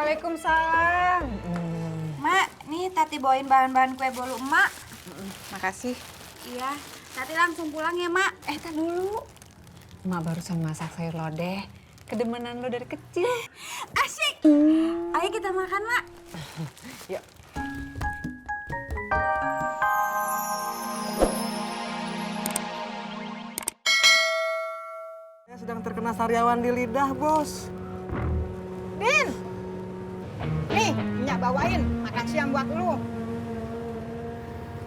Waalaikumsalam. Mak, nih Tati bawain bahan-bahan kue bolu emak. Makasih. Iya, Tati langsung pulang ya, Mak. Tar dulu. Emak barusan masak sayur lodeh. Kedemenan lo dari kecil. Asyik. Ayo kita makan, Mak. Yuk. Saya sedang terkena sariawan di lidah, Bos. Din, nih Nyak bawain makan siang buat lu.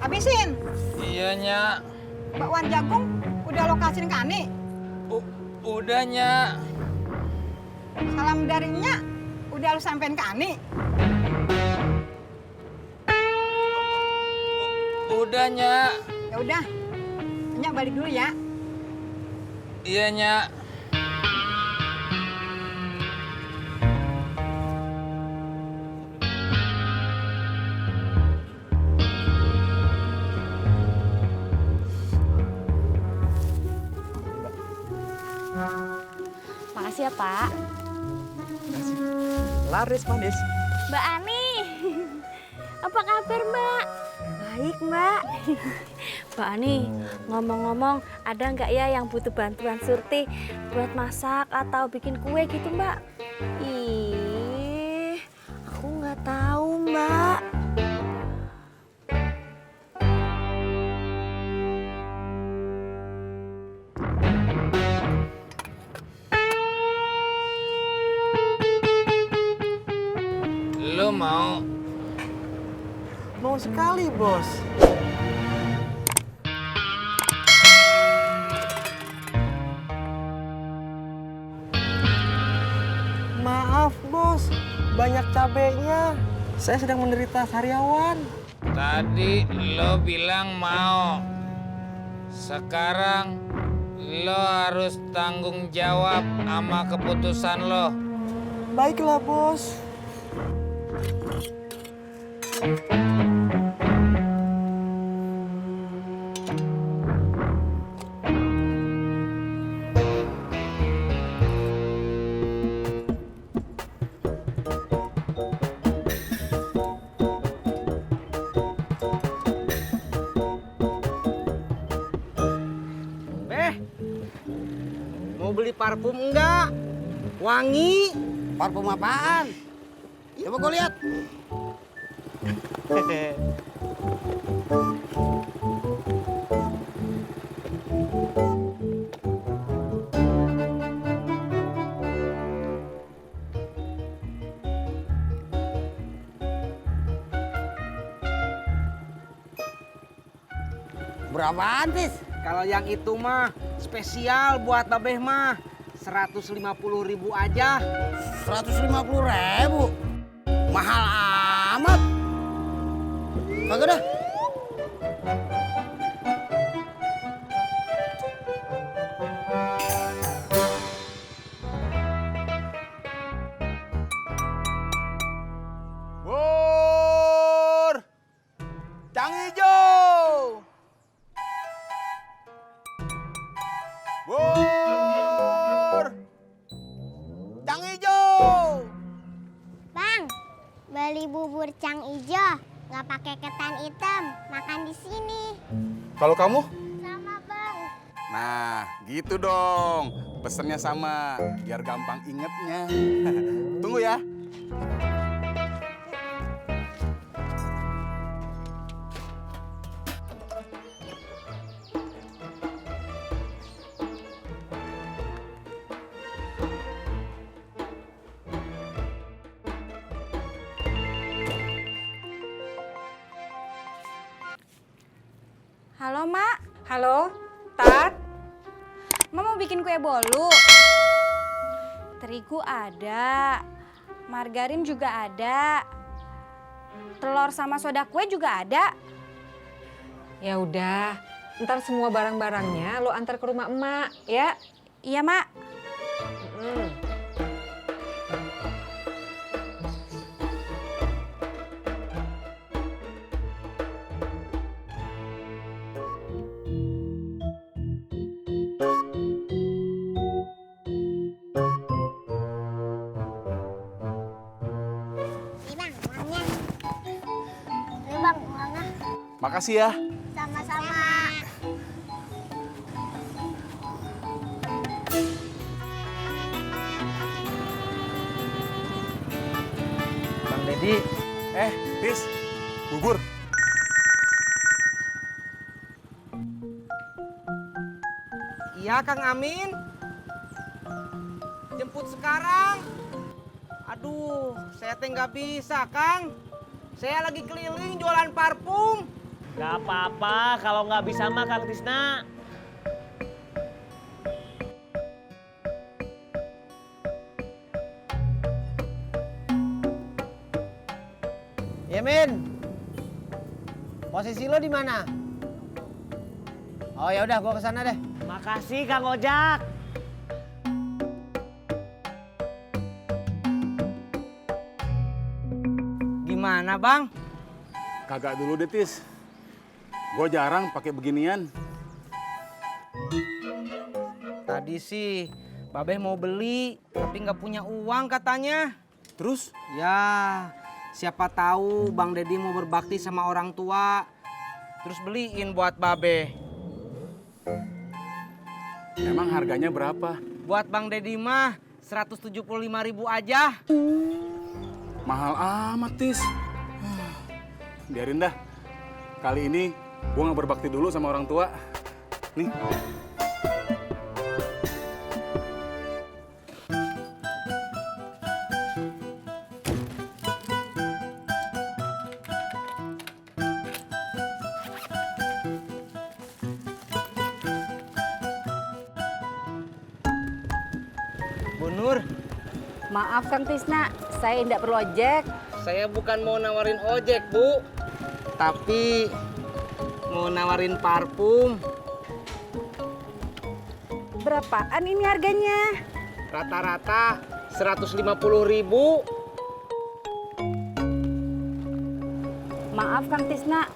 Habisin. Iya, Nyak. Bakwan jagung udah lo kasihin ke Ani. Udah, Nyak. Salam dari Nyak udah lo sampein ke Ani. Udah, Nyak. Ya udah, Nyak balik dulu ya. Iya, Nyak. Makasih ya, Pak. Laris manis. Mbak Ani, apa kabar, Mbak? Baik, Mbak. Mbak Ani, ngomong-ngomong, ada nggak ya yang butuh bantuan Surti buat masak atau bikin kue gitu, Mbak? Ih, aku nggak tahu, Mbak. Lo mau? Mau sekali, Bos. Maaf, Bos. Banyak cabenya. Saya sedang menderita sariawan. Tadi lo bilang mau. Sekarang lo harus tanggung jawab sama keputusan lo. Baiklah, Bos. Mau beli parfum enggak? Wangi. Parfum apaan? Coba gue lihat. Berapaan, Tis? Kalau yang itu mah spesial buat babeh mah 150.000 aja. 150.000? Mahal amat. Kagak dah. Bur! Cang hijau! Bur! Cang hijau! Bang, beli bubur cang ijo, nggak pakai ketan hitam, makan di sini. Kalau kamu? Sama bang. Nah, gitu dong. Pesennya sama, biar gampang ingetnya. Tunggu ya. Halo, Mak. Halo, Tat. Mak mau bikin kue bolu. Terigu ada. Margarin juga ada. Telur sama soda kue juga ada. Ya udah, ntar semua barang-barangnya lo antar ke rumah emak, ya? Iya, Mak. Makasih ya. Sama-sama. Bang Dedi, Tis, bubur. Iya, Kang Amin. Jemput sekarang. Aduh, saya teh nggak bisa, Kang. Saya lagi keliling jualan parfum. gak apa-apa kalau nggak bisa mah Kang Tisna. Ya Min, posisi lo di mana? Oh ya udah, gua kesana deh. Makasih Kang Ojak. Gimana, Bang? Kagak dulu deh, Tis. Gue jarang pakai beginian. Tadi sih Babeh mau beli, tapi nggak punya uang katanya. Terus? Ya, siapa tahu Bang Dedi mau berbakti sama orang tua. Terus beliin buat Babeh. Emang harganya berapa? Buat Bang Dedi mah 175.000 aja. Mahal amat, Tis. Biarin dah. Kali ini gue nggak berbakti dulu sama orang tua. Nih. Bu Nur, Maaf Kang Tisna, saya tidak perlu ojek. saya bukan mau nawarin ojek, Bu. Tapi mau nawarin parfum. Berapaan ini harganya? Rata-rata 150.000. Maaf Kang Tisna,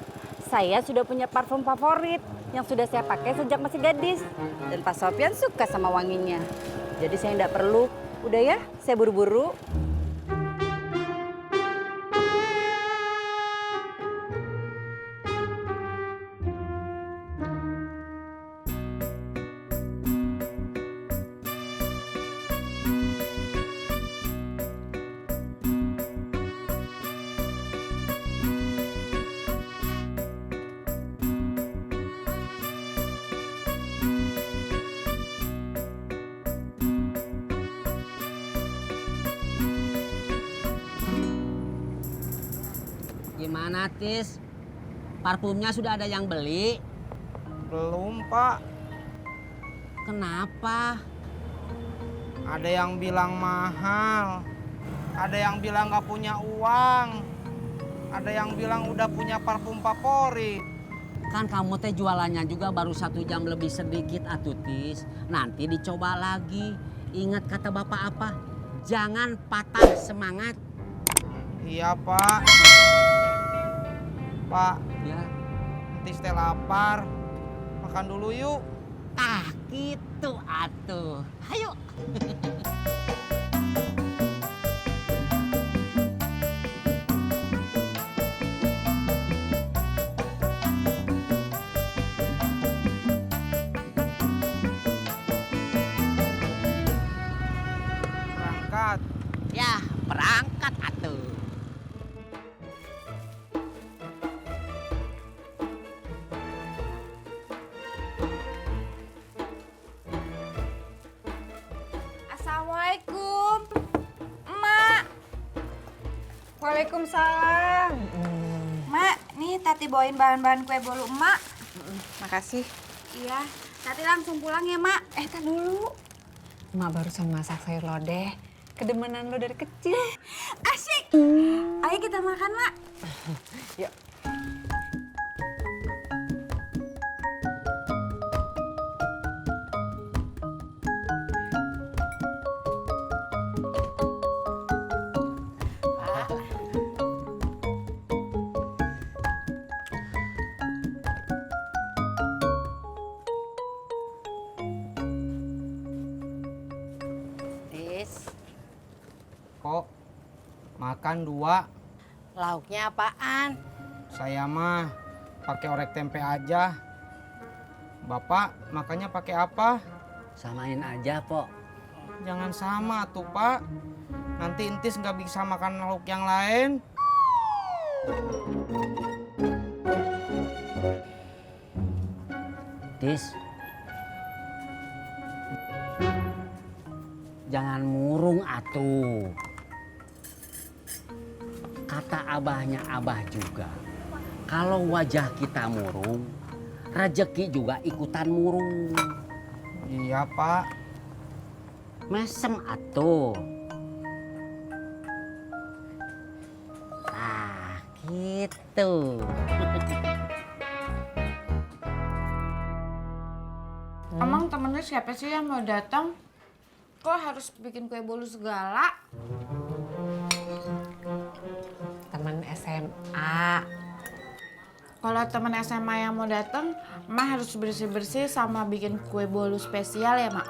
saya sudah punya parfum favorit yang sudah saya pakai sejak masih gadis. Dan Pak Sofyan suka sama wanginya. Jadi saya tidak perlu. Udah ya, saya buru-buru. Gimana, Tis? Parfumnya sudah ada yang beli? Belum, Pak. Kenapa? Ada yang bilang mahal. Ada yang bilang nggak punya uang. Ada yang bilang udah punya parfum favorit. Kan kamu teh jualannya juga baru 1 jam lebih sedikit, atuh, Tis. Nanti dicoba lagi. Ingat kata Bapak apa? Jangan patah semangat. Iya, Pak. Pak, Ya. Tis teh lapar. Makan dulu yuk. Ah, gitu atuh. Ayo. Berangkat. Ya, berangkat atuh. Assalamualaikum. Emak. Waalaikumsalam. Mak, nih Tati bawain bahan-bahan kue bolu emak. Makasih. Iya, Tati langsung pulang ya, Mak. Tar dulu. Mak barusan masak sayur lodeh. Kedemenan lo dari kecil. Asyik. Ayo kita makan, Mak. Yuk. Tis, Kok makan 2? lauknya apaan? Saya mah pakai orek tempe aja. Bapak makannya pakai apa? Samain aja, Pok. Jangan sama tuh, Pak. Nanti entis nggak bisa makan lauk yang lain. Tis, jangan murung atuh. Kata abahnya abah juga, kalau wajah kita murung, rezeki juga ikutan murung. Iya, Pak. Mesem atuh. Nah, gitu. Emang temennya siapa sih yang mau datang? Kok harus bikin kue bolu segala? Teman SMA. Kalau temen SMA yang mau datang, Emak harus bersih-bersih sama bikin kue bolu spesial ya, Mak?